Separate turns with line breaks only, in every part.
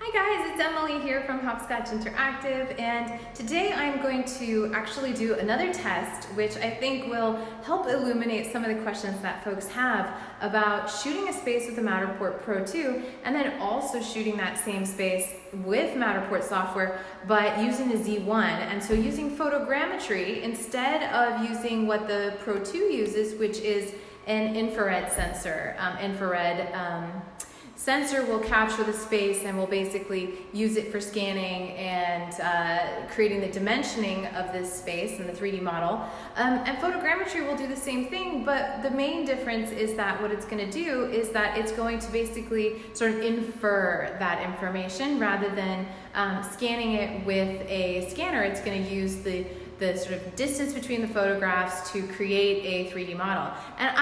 Hi guys, it's Emily here from Hopscotch Interactive, and today I'm going to actually do another test which I think will help illuminate some of the questions that folks have about shooting a space with the Matterport Pro 2 and then also shooting that same space with Matterport software but using the Z1, and so using photogrammetry instead of using what the Pro 2 uses, which is an infrared sensor. Sensor will capture the space and will basically use it for scanning and creating the dimensioning of this space in the 3D model. And photogrammetry will do the same thing, but the main difference is that what it's going to do is that it's going to basically sort of infer that information rather than scanning it with a scanner. It's going to use the sort of distance between the photographs to create a 3D model. And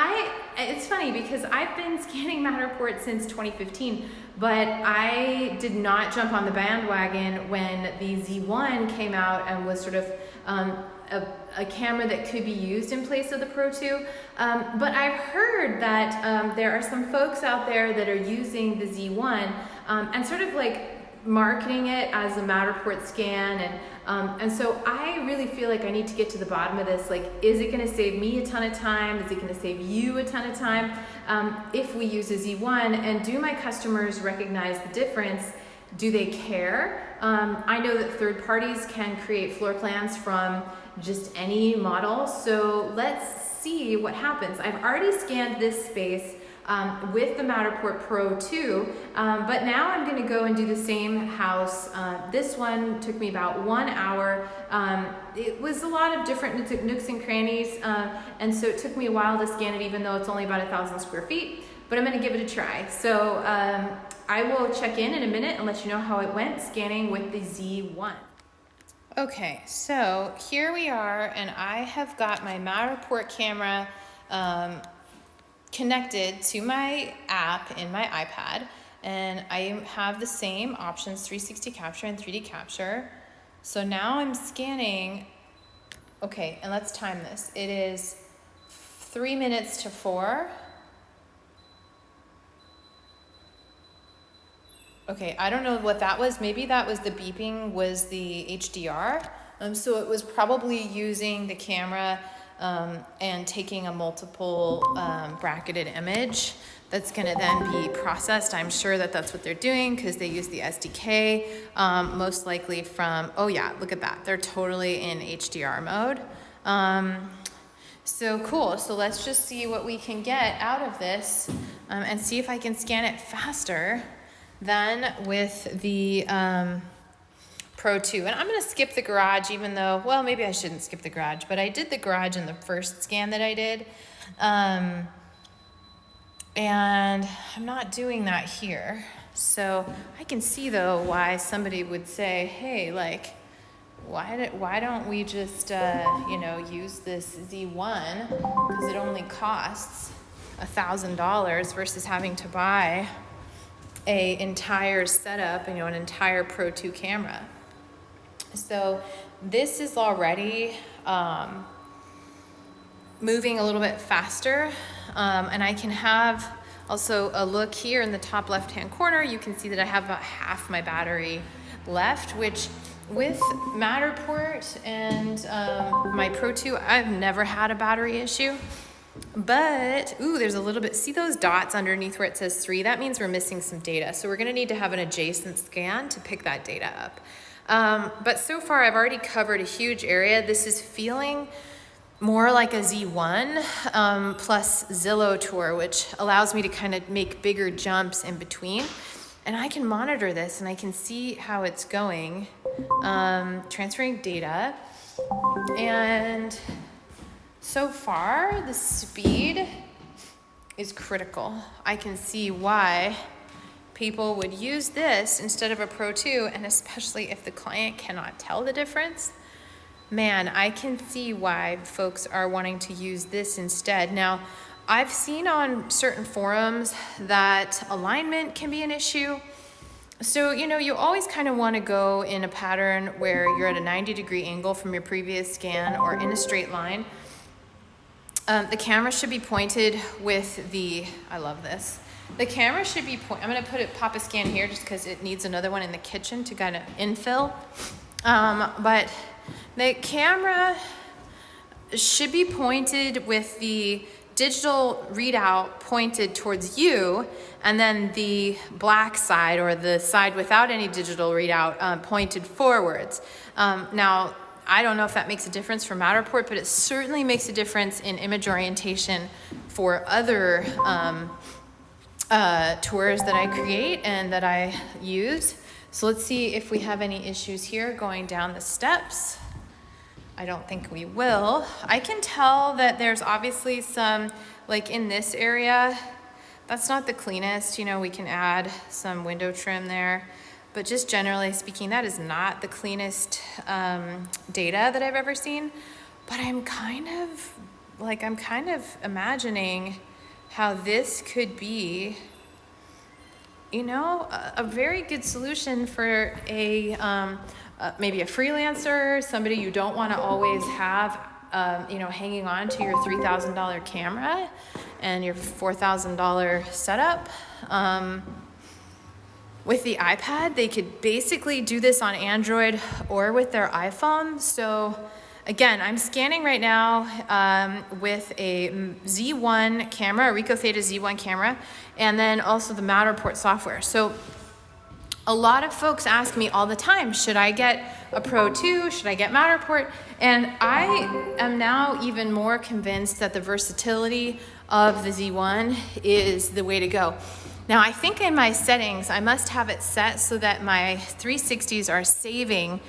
it's funny because I've been scanning Matterport since 2015, but I did not jump on the bandwagon when the Z1 came out and was sort of a camera that could be used in place of the Pro 2. But I've heard that there are some folks out there that are using the Z1 and sort of like marketing it as a Matterport scan, and so I really feel like I need to get to the bottom of this. Like, is it going to save me a ton of time? Is it going to save you a ton of time if we use a Z1? And do my customers recognize the difference? Do they care? I know that third parties can create floor plans from just any model, so let's see what happens. I've already scanned this space with the Matterport Pro 2, but now I'm going to go and do the same house. This one took me about 1 hour. It was a lot of different nooks and crannies, and so it took me a while to scan it, even though it's only about 1,000 square feet, but I'm going to give it a try. So I will check in a minute and let you know how it went scanning with the Z1. Okay, so here we are, and I have got my Matterport camera connected to my app in my iPad, and I have the same options, 360 capture and 3D capture. So now I'm scanning. Okay, and let's time this. It is 3 minutes to 4. Okay, I don't know what that was. Maybe that was the beeping was the HDR. So it was probably using the camera and taking a multiple bracketed image that's going to then be processed. I'm sure that that's what they're doing because they use the SDK, most likely from, oh yeah, look at that. They're totally in HDR mode. So cool. So let's just see what we can get out of this and see if I can scan it faster than with the Pro 2. And I'm going to skip the garage, even though, well, maybe I shouldn't skip the garage, but I did the garage in the first scan that I did. And I'm not doing that here. So I can see, though, why somebody would say, hey, like, why don't we just, use this Z1, because it only costs $1,000 versus having to buy an entire setup, an entire Pro 2 camera. So this is already moving a little bit faster, and I can have also a look here in the top left hand corner. You can see that I have about half my battery left, which with Matterport and my Pro 2, I've never had a battery issue. But, ooh, there's a little bit, see those dots underneath where it says 3? That means we're missing some data. So we're going to need to have an adjacent scan to pick that data up. But so far, I've already covered a huge area. This is feeling more like a Z1 plus Zillow Tour, which allows me to kind of make bigger jumps in between. And I can monitor this, and I can see how it's going, transferring data. And so far, the speed is critical. I can see why people would use this instead of a Pro 2, and especially if the client cannot tell the difference. Man, I can see why folks are wanting to use this instead. Now, I've seen on certain forums that alignment can be an issue. So, you always kind of want to go in a pattern where you're at a 90-degree angle from your previous scan or in a straight line. The camera should be pointed with I love this, The camera should be I'm gonna pop a scan here just because it needs another one in the kitchen to kind of infill. But the camera should be pointed with the digital readout pointed towards you, and then the black side, or the side without any digital readout, pointed forwards. Now, I don't know if that makes a difference for Matterport, but it certainly makes a difference in image orientation for other tours that I create and that I use. So let's see if we have any issues here going down the steps. I don't think we will. I can tell that there's obviously some, like in this area, that's not the cleanest. You know, we can add some window trim there, but just generally speaking, that is not the cleanest data that I've ever seen. But I'm kind of imagining how this could be, you know, a very good solution for maybe a freelancer, somebody you don't want to always have, you know, hanging on to your $3,000 camera and your $4,000 setup. With the iPad, they could basically do this on Android or with their iPhone. So again, I'm scanning right now with a Z1 camera, a Ricoh Theta Z1 camera, and then also the Matterport software. So a lot of folks ask me all the time, should I get a Pro 2? Should I get Matterport? And I am now even more convinced that the versatility of the Z1 is the way to go. Now, I think in my settings, I must have it set so that my 360s are saving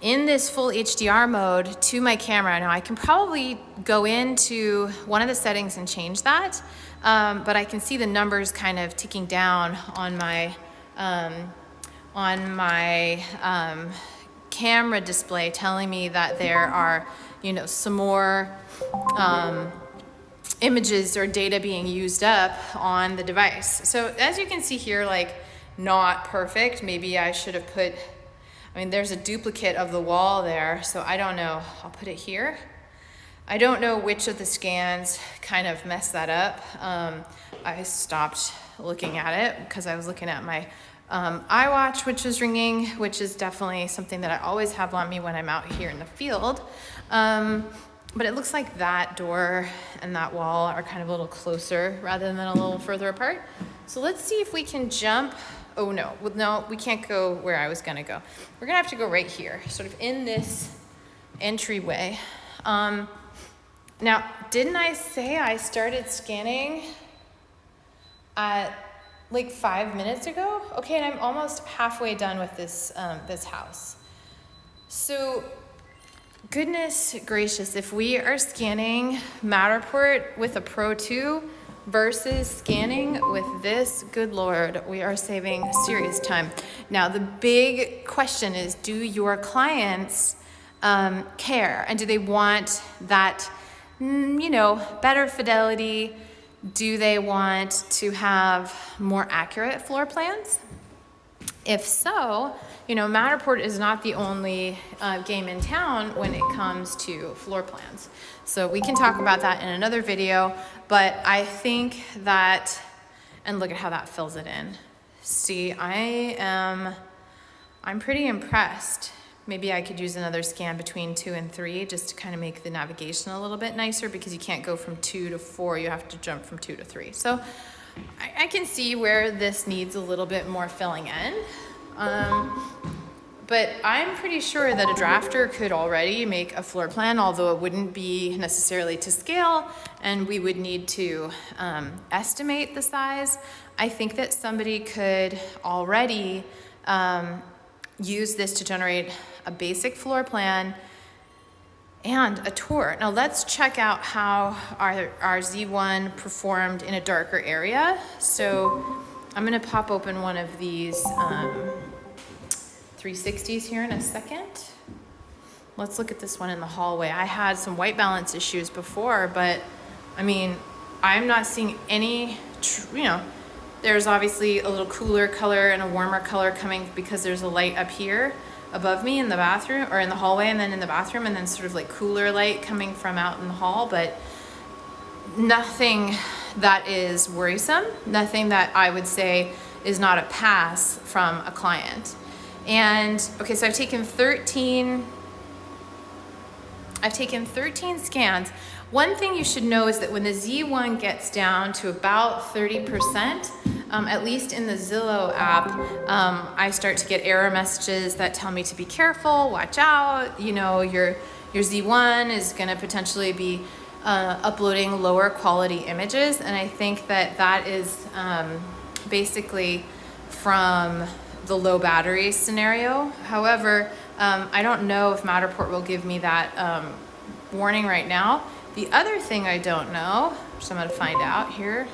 in this full HDR mode to my camera. Now, I can probably go into one of the settings and change that, but I can see the numbers kind of ticking down on my camera display, telling me that there are, you know, some more images or data being used up on the device. So as you can see here, like, not perfect. Maybe I should have put, I mean, there's a duplicate of the wall there, so I don't know. I'll put it here. I don't know which of the scans kind of messed that up. I stopped looking at it because I was looking at my iWatch, which was ringing, which is definitely something that I always have on me when I'm out here in the field. But it looks like that door and that wall are kind of a little closer rather than a little further apart. So let's see if we can jump. Oh no, no, we can't go where I was gonna go. We're gonna have to go right here, sort of in this entryway. Now, didn't I say I started scanning at like 5 minutes ago? Okay, and I'm almost halfway done with this, this house. So, goodness gracious, if we are scanning Matterport with a Pro 2 versus scanning with this, good Lord, we are saving serious time. Now, the big question is, do your clients care? And do they want that, you know, better fidelity? Do they want to have more accurate floor plans? If so, you know, Matterport is not the only game in town when it comes to floor plans. So we can talk about that in another video, but I think that, and look at how that fills it in. See, I'm pretty impressed. Maybe I could use another scan between 2 and 3 just to kind of make the navigation a little bit nicer, because you can't go from 2 to 4, you have to jump from 2 to 3. So I can see where this needs a little bit more filling in. But I'm pretty sure that a drafter could already make a floor plan, although it wouldn't be necessarily to scale, and we would need to estimate the size. I think that somebody could already use this to generate a basic floor plan and a tour. Now let's check out how our Z1 performed in a darker area. So I'm gonna pop open one of these 360s here in a second. Let's look at this one in the hallway. I had some white balance issues before, but I mean, I'm not seeing any, you know, there's obviously a little cooler color and a warmer color coming because there's a light up here above me in the bathroom, or in the hallway, and then in the bathroom, and then sort of like cooler light coming from out in the hall, but nothing that is worrisome, nothing that I would say is not a pass from a client. And okay, so I've taken 13 scans. One thing you should know is that when the Z1 gets down to about 30%, at least in the Zillow app, I start to get error messages that tell me to be careful, watch out, you know, your Z1 is gonna potentially be uploading lower quality images. And I think that that is basically from the low battery scenario. However, I don't know if Matterport will give me that warning right now. The other thing I don't know, which I'm gonna find out here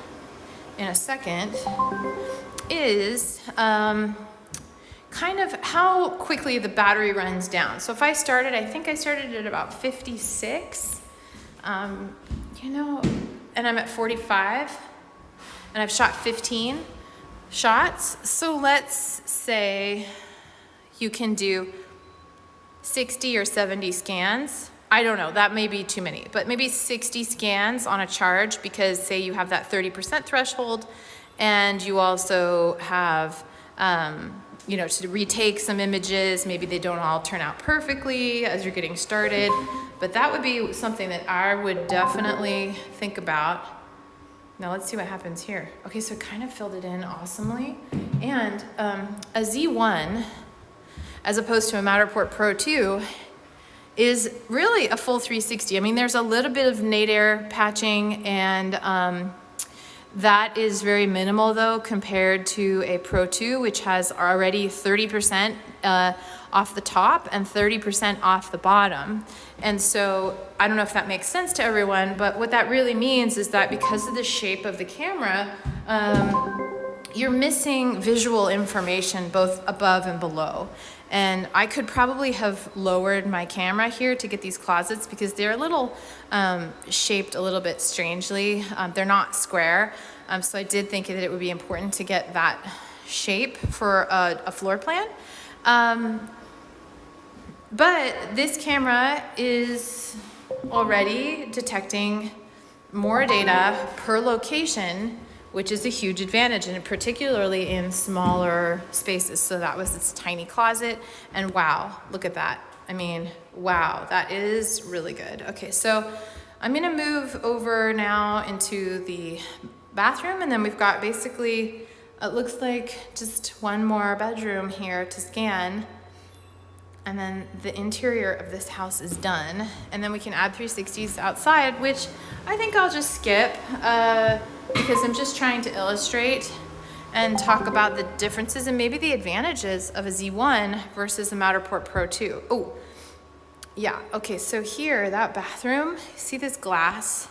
in a second, is kind of how quickly the battery runs down. So if I started, I think I started at about 56, you know, and I'm at 45, and I've shot 15 shots. So let's say you can do 60 or 70 scans. I don't know, that may be too many, but maybe 60 scans on a charge, because say you have that 30% threshold and you also have, you know, to retake some images. Maybe they don't all turn out perfectly as you're getting started, but that would be something that I would definitely think about. Now let's see what happens here. Okay, so it kind of filled it in awesomely. And a Z1, as opposed to a Matterport Pro 2, is really a full 360. I mean, there's a little bit of nadir patching, and that is very minimal though compared to a Pro 2, which has already 30% off the top and 30% off the bottom. And so I don't know if that makes sense to everyone, but what that really means is that because of the shape of the camera, you're missing visual information both above and below. And I could probably have lowered my camera here to get these closets, because they're a little shaped a little bit strangely. They're not square. So I did think that it would be important to get that shape for a floor plan. But this camera is already detecting more data per location, which is a huge advantage, and particularly in smaller spaces. So that was this tiny closet, and wow, look at that. I mean, wow, that is really good. Okay, so I'm gonna move over now into the bathroom, and then we've got basically, it looks like just one more bedroom here to scan, and then the interior of this house is done. And then we can add 360s outside, which I think I'll just skip, because I'm just trying to illustrate and talk about the differences and maybe the advantages of a Z1 versus a Matterport Pro 2. Oh, yeah, okay, so here, that bathroom, see this glass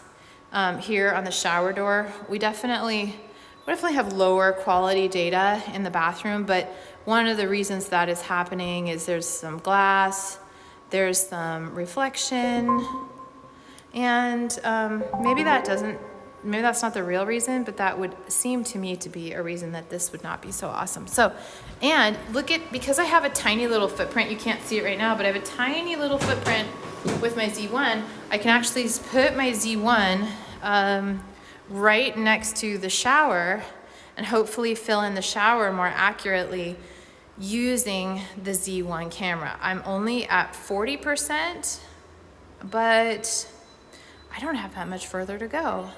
here on the shower door? We definitely have lower quality data in the bathroom, but one of the reasons that is happening is there's some glass, there's some reflection, and maybe that's not the real reason, but that would seem to me to be a reason that this would not be so awesome. So, and look at, because I have a tiny little footprint, you can't see it right now, but I have a tiny little footprint with my Z1, I can actually put my Z1 right next to the shower and hopefully fill in the shower more accurately using the Z1 camera. I'm only at 40%, but I don't have that much further to go.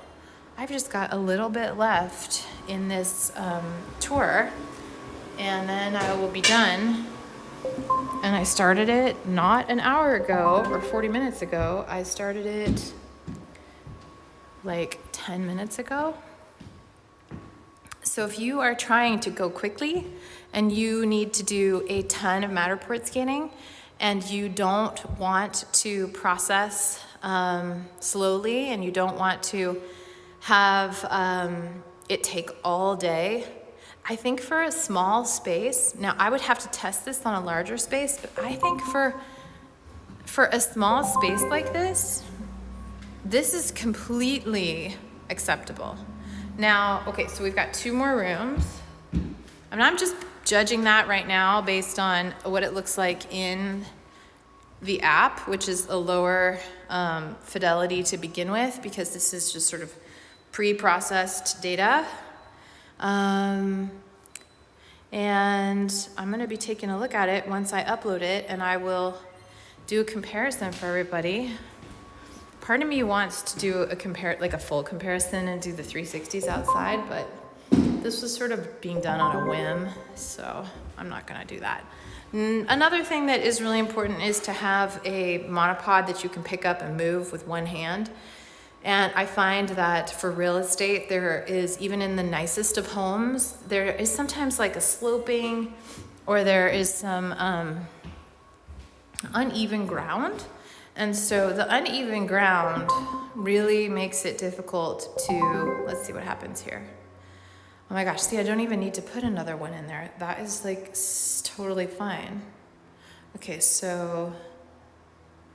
I've just got a little bit left in this tour, and then I will be done. And I started it not an hour ago or 40 minutes ago. I started it like 10 minutes ago. So if you are trying to go quickly and you need to do a ton of Matterport scanning and you don't want to process slowly, and you don't want to have it take all day, I think for a small space, now I would have to test this on a larger space, but I think for a small space like this is completely acceptable. Now, okay, so we've got 2 more rooms. I mean, I'm just judging that right now based on what it looks like in the app, which is a lower fidelity to begin with, because this is just sort of pre-processed data. And I'm gonna be taking a look at it once I upload it, and I will do a comparison for everybody. Part of me wants to do like a full comparison and do the 360s outside, but this was sort of being done on a whim, so I'm not gonna do that. Another thing that is really important is to have a monopod that you can pick up and move with one hand. And I find that for real estate, there is, even in the nicest of homes, there is sometimes like a sloping, or there is some uneven ground. And so the uneven ground really makes it difficult to, let's see what happens here. Oh my gosh, see, I don't even need to put another one in there. That is like totally fine. Okay, so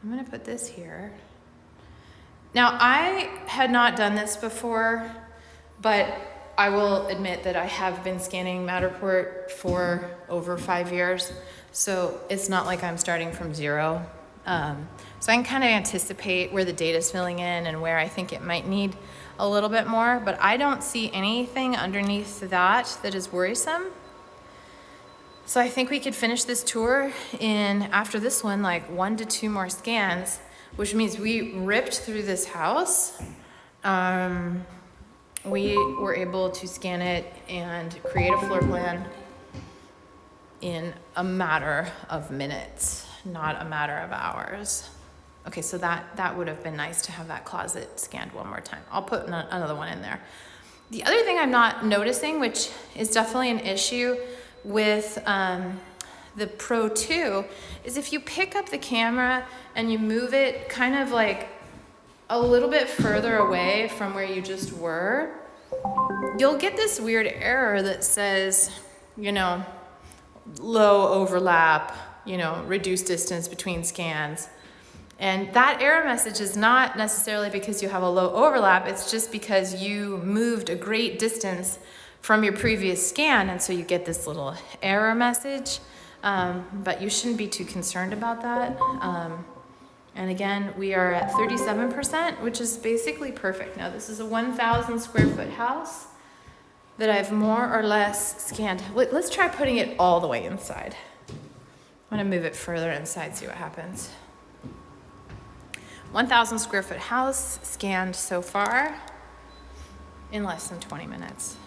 I'm gonna put this here. Now, I had not done this before, but I will admit that I have been scanning Matterport for over 5 years, so it's not like I'm starting from zero. So I can kind of anticipate where the data's filling in and where I think it might need a little bit more, but I don't see anything underneath that is worrisome. So I think we could finish this tour in, after this one, like 1 to 2 more scans, which means we ripped through this house. We were able to scan it and create a floor plan in a matter of minutes, not a matter of hours. Okay, so that would have been nice to have that closet scanned one more time. I'll put another one in there. The other thing I'm not noticing, which is definitely an issue with the Pro 2, is if you pick up the camera and you move it kind of like a little bit further away from where you just were, you'll get this weird error that says, you know, low overlap, you know, reduced distance between scans. And that error message is not necessarily because you have a low overlap, it's just because you moved a great distance from your previous scan, and so you get this little error message. But you shouldn't be too concerned about that. And again, we are at 37%, which is basically perfect. Now, this is a 1,000 square foot house that I've more or less scanned. Let's try putting it all the way inside. I'm gonna move it further inside, see what happens. 1,000 square foot house scanned so far in less than 20 minutes.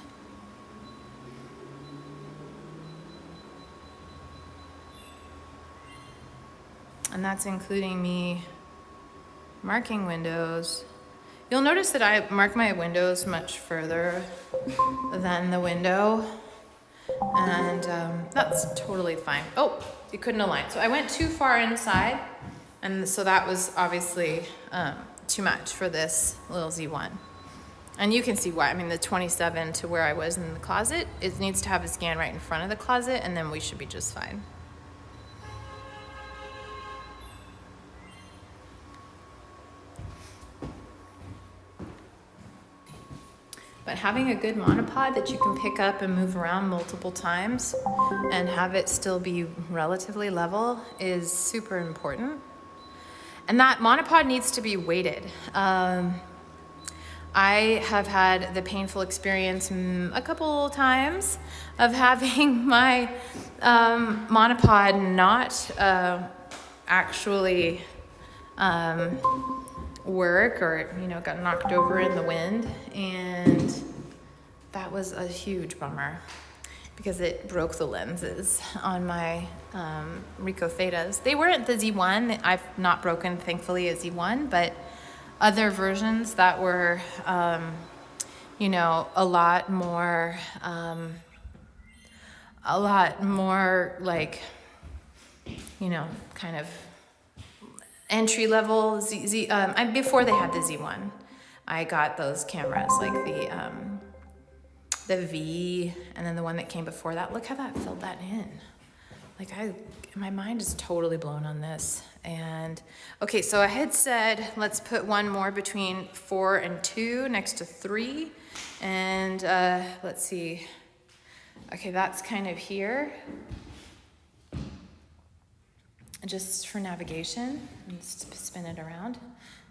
And that's including me marking windows. You'll notice that I mark my windows much further than the window, and that's totally fine. Oh, you couldn't align. So I went too far inside, and so that was obviously too much for this little Z1. And you can see why. I mean, the 27 to where I was in the closet, it needs to have a scan right in front of the closet, and then we should be just fine. But having a good monopod that you can pick up and move around multiple times and have it still be relatively level is super important. And that monopod needs to be weighted. I have had the painful experience a couple times of having my monopod not actually work, or got knocked over in the wind, and that was a huge bummer because it broke the lenses on my Ricoh Thetas. They weren't the Z1. I've not broken, thankfully, a Z1, but other versions that were a lot more like kind of entry level before they had the Z1. I got those cameras, like the V, and then the one that came before that. Look how that filled that in. Like my mind is totally blown on this. And okay, so I had said let's put one more between 4 and 2 next to 3, and let's see. Okay, that's kind of here. Just for navigation, and spin it around.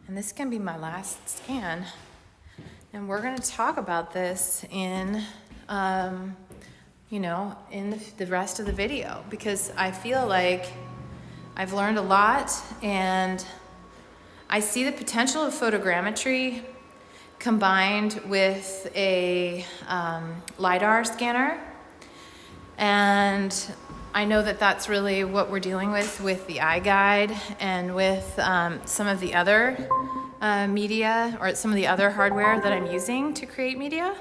And this can be my last scan. And we're going to talk about this in, in the rest of the video, because I feel like I've learned a lot, and I see the potential of photogrammetry combined with a LiDAR scanner. And I know that that's really what we're dealing with the iGuide and with some of the other media, or some of the other hardware that I'm using to create media.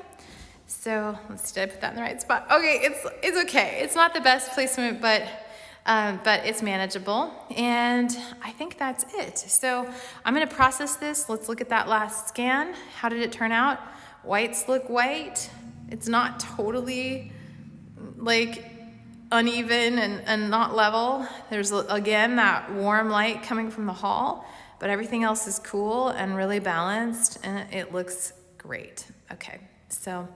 So did I put that in the right spot? Okay, it's okay. It's not the best placement, but it's manageable. And I think that's it. So I'm gonna process this. Let's look at that last scan. How did it turn out? Whites look white. It's not totally like uneven and not level. There's again that warm light coming from the hall, but everything else is cool and really balanced, and it looks great. Okay, so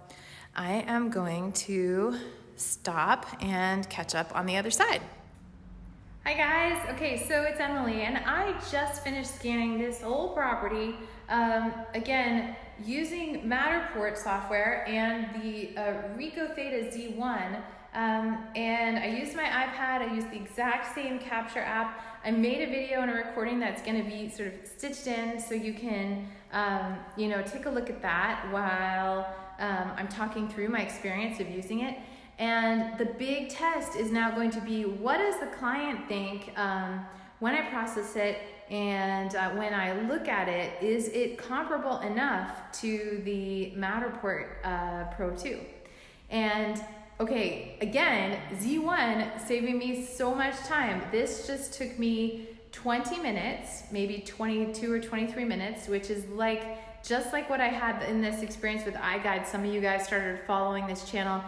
I am going to stop and catch up on the other side. Hi guys, okay, so it's Emily, and I just finished scanning this whole property, again, using Matterport software and the Ricoh Theta Z1, and I used my iPad. I used the exact same Capture app. I made a video and a recording that's gonna be sort of stitched in, so you can, take a look at that while I'm talking through my experience of using it. And the big test is now going to be, what does the client think when I process it and when I look at it? Is it comparable enough to the Matterport Pro 2? And okay, again, Z1 saving me so much time. This just took me 20 minutes, maybe 22 or 23 minutes, which is just like what I had in this experience with iGuide. Some of you guys started following this channel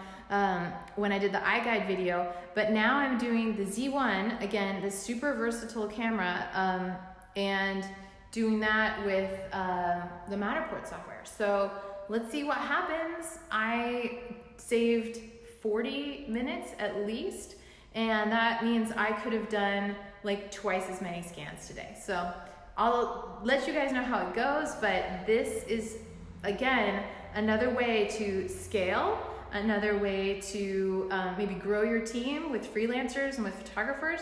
when I did the iGuide video, but now I'm doing the Z1, again, the super versatile camera, and doing that with the Matterport software. So let's see what happens. I saved 40 minutes at least, and that means I could have done like twice as many scans today. So I'll let you guys know how it goes, but this is, again, another way to scale, another way to maybe grow your team with freelancers and with photographers.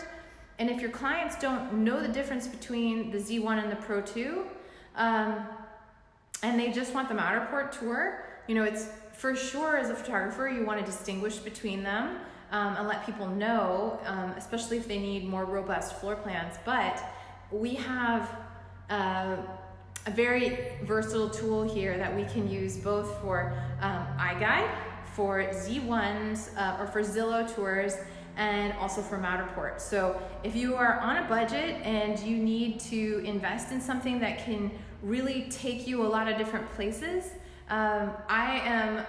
And if your clients don't know the difference between the Z1 and the Pro 2, and they just want the Matterport tour, it's for sure, as a photographer, you want to distinguish between them and let people know, especially if they need more robust floor plans. But we have a very versatile tool here that we can use both for iGuide, for Z1s, or for Zillow tours, and also for Matterport. So if you are on a budget and you need to invest in something that can really take you a lot of different places, I am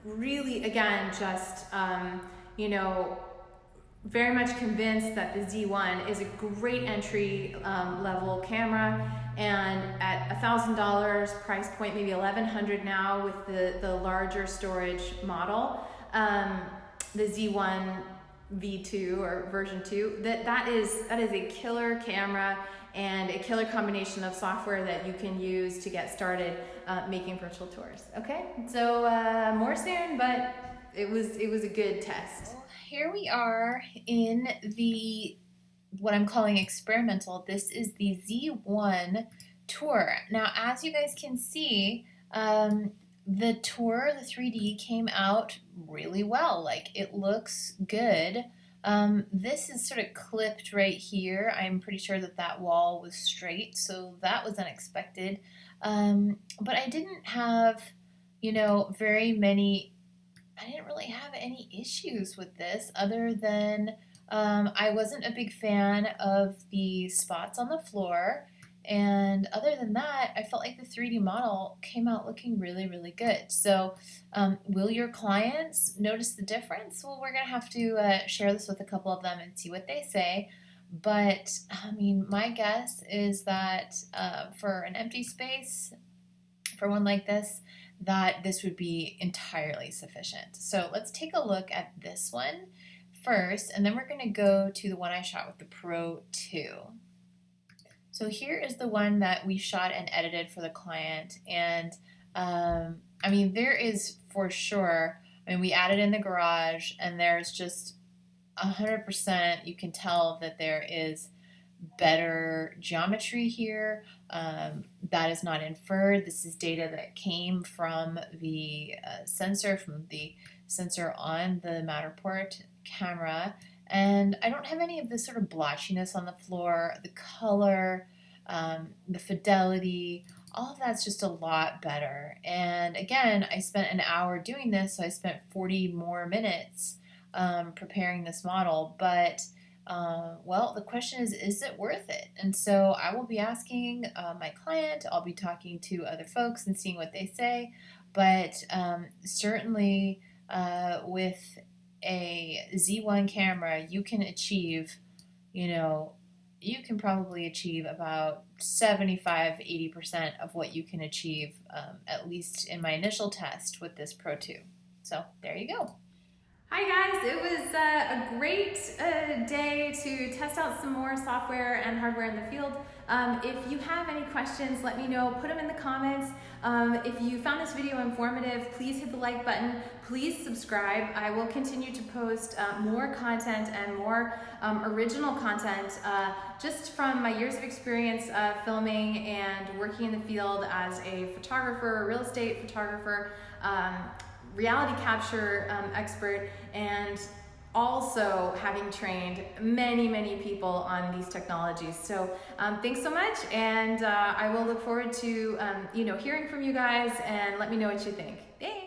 really, again, just, very much convinced that the Z1 is a great entry level camera, and at $1,000 price point, maybe $1,100 now with the larger storage model, the Z1 V2 or version 2, that is a killer camera and a killer combination of software that you can use to get started making virtual tours. Okay, so more soon, but it was a good test. Well, here we are in the what I'm calling experimental. This is the Z1 tour. Now, as you guys can see, the tour, the 3D, came out really well. Like, it looks good. This is sort of clipped right here. I'm pretty sure that wall was straight, so that was unexpected. But I didn't have, I didn't really have any issues with this other than I wasn't a big fan of the spots on the floor. And other than that, I felt like the 3D model came out looking really, really good. So will your clients notice the difference? Well, we're going to have to share this with a couple of them and see what they say. But, my guess is that for an empty space, for one like this, that this would be entirely sufficient. So let's take a look at this one first, and then we're going to go to the one I shot with the Pro 2. So here is the one that we shot and edited for the client, and
I mean, there is for sure. I mean, we added in the garage, and there's just 100%. You can tell that there is better geometry here. That is not inferred. This is data that came from the sensor on the Matterport camera. And I don't have any of this sort of blotchiness on the floor. The color, the fidelity, all of that's just a lot better. And again, I spent an hour doing this, so I spent 40 more minutes preparing this model. But well, the question is it worth it? And so I will be asking my client, I'll be talking to other folks and seeing what they say. But certainly with a Z1 camera, you can achieve, you know, you can probably achieve about 75-80% of what you can achieve, at least in my initial test with this Pro 2. So there you go.
Hi guys, it was a great day to test out some more software and hardware in the field. If you have any questions, let me know, put them in the comments. If you found this video informative, please hit the like button, please subscribe. I will continue to post more content and more original content just from my years of experience filming and working in the field as a photographer, real estate photographer, reality capture expert, and also having trained many people on these technologies. So thanks so much, and I will look forward to hearing from you guys, and let me know what you think. Thanks.